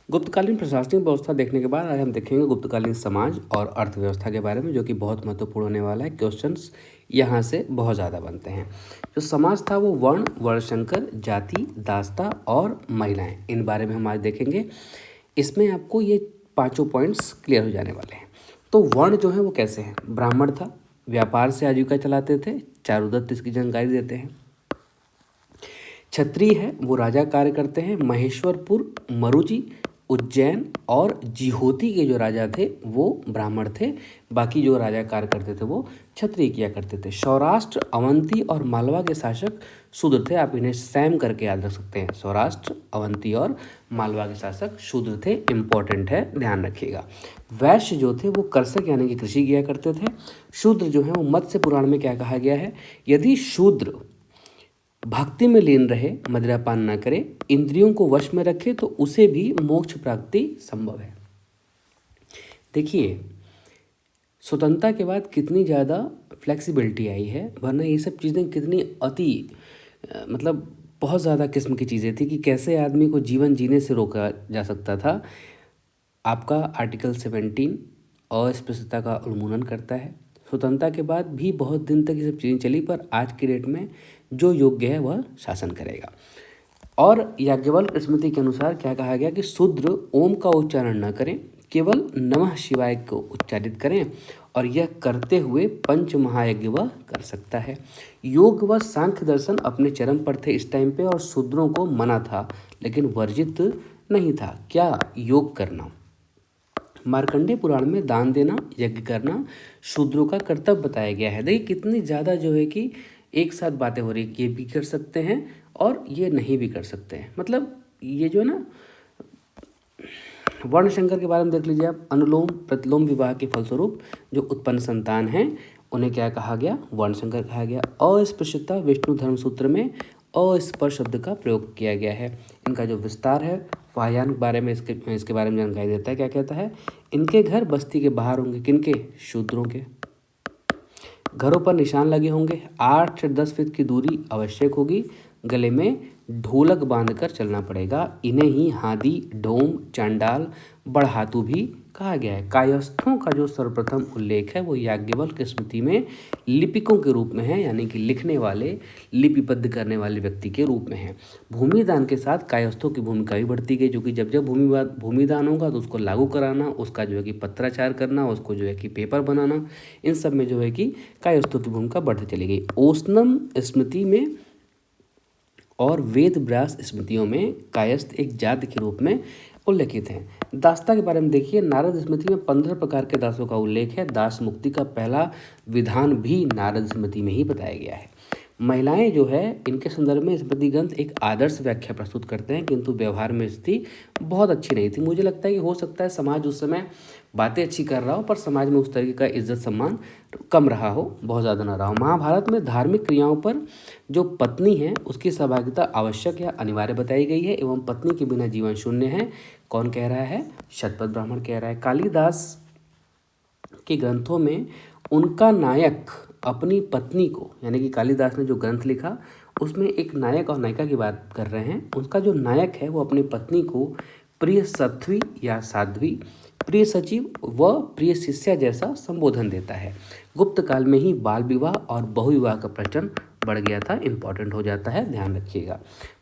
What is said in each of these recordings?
गुप्तकालीन प्रशासनिक व्यवस्था देखने के बाद आज हम देखेंगे गुप्तकालीन समाज और अर्थव्यवस्था के बारे में, जो कि बहुत महत्वपूर्ण होने वाला है। क्वेश्चंस यहाँ से बहुत ज़्यादा बनते हैं। जो समाज था वो वर्ण, वर्णशंकर, जाति, दास्ता और महिलाएं, इन बारे में हम आज देखेंगे। इसमें आपको ये पांचों पॉइंट्स क्लियर हो जाने वाले हैं। तो वर्ण जो है वो कैसे हैं? ब्राह्मण था, व्यापार से आजीविका चलाते थे। चारुदत्त इसकी जानकारी देते हैं। क्षत्रिय है, वो राजा कार्य करते हैं। महेश्वरपुर, मरुचि, उज्जैन और जिहोती के जो राजा थे वो ब्राह्मण थे। बाकी जो राजा कार्य करते थे वो क्षत्रिय किया करते थे। सौराष्ट्र, अवंती और मालवा के शासक शूद्र थे। आप इन्हें सैम करके याद रख सकते हैं। सौराष्ट्र, अवंती और मालवा के शासक शूद्र थे। इंपॉर्टेंट है, ध्यान रखिएगा। वैश्य जो थे वो कर्षक यानी कि कृषि किया करते थे। शूद्र जो है वो मत्स्य पुराण में क्या कहा गया है? यदि शूद्र भक्ति में लीन रहे, मदिरापान न करे, इंद्रियों को वश में रखे, तो उसे भी मोक्ष प्राप्ति संभव है। देखिए, स्वतंत्रता के बाद कितनी ज़्यादा फ्लेक्सिबिलिटी आई है, वरना ये सब चीज़ें कितनी मतलब बहुत ज़्यादा किस्म की चीज़ें थी कि कैसे आदमी को जीवन जीने से रोका जा सकता था। आपका आर्टिकल 17 अस्पृश्यता का उन्मूलन करता है। स्वतंत्रता के बाद भी बहुत दिन तक ये सब चीज़ें चली, पर आज की डेट में जो योग्य है वह शासन करेगा। और याज्ञवल्क्य स्मृति के अनुसार क्या कहा गया कि शूद्र ओम का उच्चारण न करें, केवल नमः शिवाय को उच्चारित करें, और यह करते हुए पंच महायज्ञ वह कर सकता है। योग व सांख्य दर्शन अपने चरम पर थे इस टाइम पे, और शूद्रों को मना था लेकिन वर्जित नहीं था। क्या? योग करना। मार्कंडेय पुराण में दान देना, यज्ञ करना शूद्रों का कर्तव्य बताया गया है। देखिए कितनी ज़्यादा जो है कि एक साथ बातें हो रही है कि ये भी कर सकते हैं और ये नहीं भी कर सकते हैं। मतलब ये जो है ना, वर्णशंकर के बारे में देख लीजिए आप। अनुलोम प्रतिलोम विवाह के फलस्वरूप जो उत्पन्न संतान हैं उन्हें क्या कहा गया? वर्णशंकर कहा गया। अस्पृश्यता विष्णु धर्म सूत्र में अस्पर्श शब्द का प्रयोग किया गया है। इनका जो विस्तार है वाह्यान बारे में इसके बारे में जानकारी देता है। क्या कहता है? इनके घर बस्ती के बाहर होंगे। किनके? शूद्रों के। घरों पर निशान लगे होंगे। 8 से 10 फीट की दूरी आवश्यक होगी। गले में ढोलक बांधकर चलना पड़ेगा। इन्हें ही हादी, ढोम, चांडाल, बड़हातु भी कहा गया है। कायस्थों का जो सर्वप्रथम उल्लेख है वो याज्ञवल्क्य स्मृति में लिपिकों के रूप में है, यानी कि लिखने वाले, लिपिबद्ध करने वाले व्यक्ति के रूप में है। भूमिदान के साथ कायस्थों की भूमिका भी बढ़ती गई, जो कि जब जब भूमिदान होगा तो उसको लागू कराना, उसका जो है कि पत्राचार करना, उसको जो है कि पेपर बनाना, इन सब में जो है कि कायस्थों की भूमिका बढ़ती चली गई। ओसनम स्मृति में और वेद व्यास स्मृतियों में कायस्थ एक जाति के रूप में उल्लेखित हैं। दास्ता के बारे में देखिए। नारद स्मृति में 15 प्रकार के दासों का उल्लेख है। दास मुक्ति का पहला विधान भी नारद स्मृति में ही बताया गया है। महिलाएं जो है इनके संदर्भ में स्मृति ग्रंथ एक आदर्श व्याख्या प्रस्तुत करते हैं, किंतु व्यवहार में स्थिति बहुत अच्छी नहीं थी। मुझे लगता है कि हो सकता है समाज उस समय बातें अच्छी कर रहा हो, पर समाज में उस तरीके का इज्जत सम्मान कम रहा हो, बहुत ज़्यादा ना रहा हो। महाभारत में धार्मिक क्रियाओं पर जो पत्नी है उसकी सहभागिता आवश्यक या अनिवार्य बताई गई है, एवं पत्नी के बिना जीवन शून्य है। कौन कह रहा है? शतपथ ब्राह्मण कह रहा है। कालिदास के ग्रंथों में उनका नायक अपनी पत्नी को, यानी कि कालिदास ने जो ग्रंथ लिखा उसमें एक नायक और नायिका की बात कर रहे हैं। उनका जो नायक है वो अपनी पत्नी को प्रिय सत्वी या साध्वी, प्रिय सचिव व प्रिय शिष्या जैसा संबोधन देता है। गुप्त काल में ही बाल विवाह और बहुविवाह का प्रचलन बढ़ गया था। इंपॉर्टेंट हो जाता है, ध्यान रखिएगा।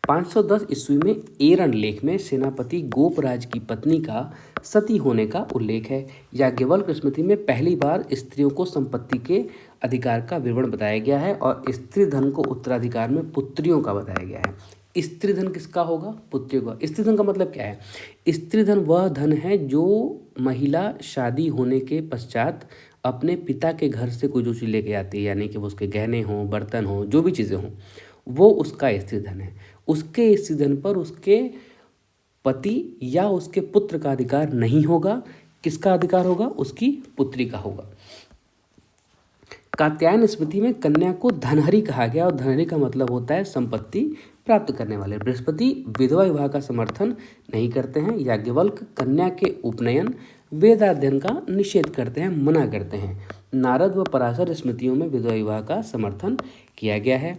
510 ईस्वी में एरन लेख में सेनापति गोपराज की पत्नी का सती होने का उल्लेख है। याज्ञवल्क्य स्मृति में पहली बार स्त्रियों को संपत्ति के अधिकार का विवरण बताया गया है, और स्त्री धन को उत्तराधिकार में पुत्रियों का बताया गया है। स्त्री धन किसका होगा? पुत्रियों का। स्त्री धन का मतलब क्या है? स्त्री धन वह धन है जो महिला शादी होने के पश्चात अपने पिता के घर से कोई जो चीज़ लेके आती है, यानी कि वो उसके गहने हों, बर्तन हों, जो भी चीज़ें हों, वो उसका स्त्री धन है। उसके स्त्री धन पर उसके पति या उसके पुत्र का अधिकार नहीं होगा। किसका अधिकार होगा? उसकी पुत्री का होगा। कात्यायन स्मृति में कन्या को धनहरी कहा गया, और धनहरी का मतलब होता है संपत्ति प्राप्त करने वाले। बृहस्पति विधवा विवाह का समर्थन नहीं करते हैं। याज्ञवल्क्य कन्या के उपनयन, वेदाध्ययन का निषेध करते हैं, मना करते हैं। नारद व पराशर स्मृतियों में विधवा विवाह का समर्थन किया गया है।